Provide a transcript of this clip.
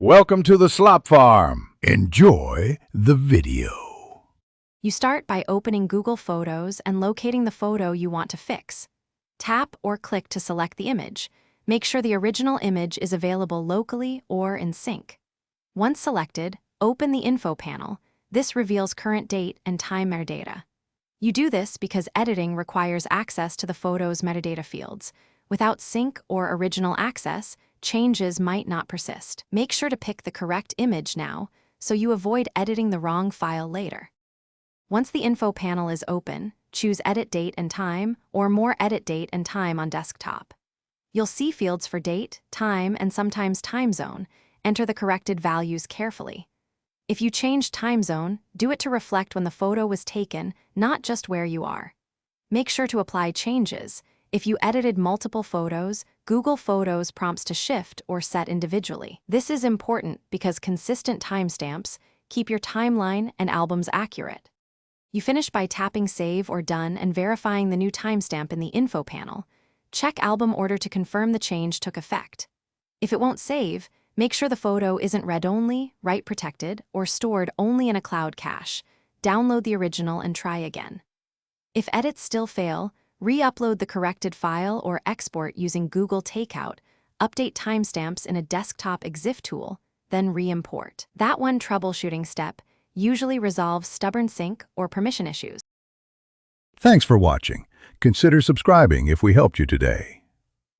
Welcome to the Slop Farm. Enjoy the video. You start by opening Google Photos and locating the photo you want to fix. Tap or click to select the image. Make sure the original image is available locally or in sync. Once selected, open the info panel. This reveals current date and time metadata. You do this because editing requires access to the photo's metadata fields. Without sync or original access, changes might not persist. Make sure to pick the correct image now, so you avoid editing the wrong file later. Once the info panel is open, choose Edit Date and Time or More Edit Date and Time on desktop. You'll see fields for date, time, and sometimes time zone. Enter the corrected values carefully. If you change time zone, do it to reflect when the photo was taken, not just where you are. Make sure to apply changes. If you edited multiple photos, Google Photos prompts to shift or set individually. This is important because consistent timestamps keep your timeline and albums accurate. You finish by tapping Save or Done and verifying the new timestamp in the info panel. Check album order to confirm the change took effect. If it won't save, make sure the photo isn't read-only, write-protected, or stored only in a cloud cache. Download the original and try again. If edits still fail, re-upload the corrected file or export using Google Takeout, update timestamps in a desktop EXIF tool, then re-import. That one troubleshooting step usually resolves stubborn sync or permission issues. Thanks for watching. Consider subscribing if we helped you today.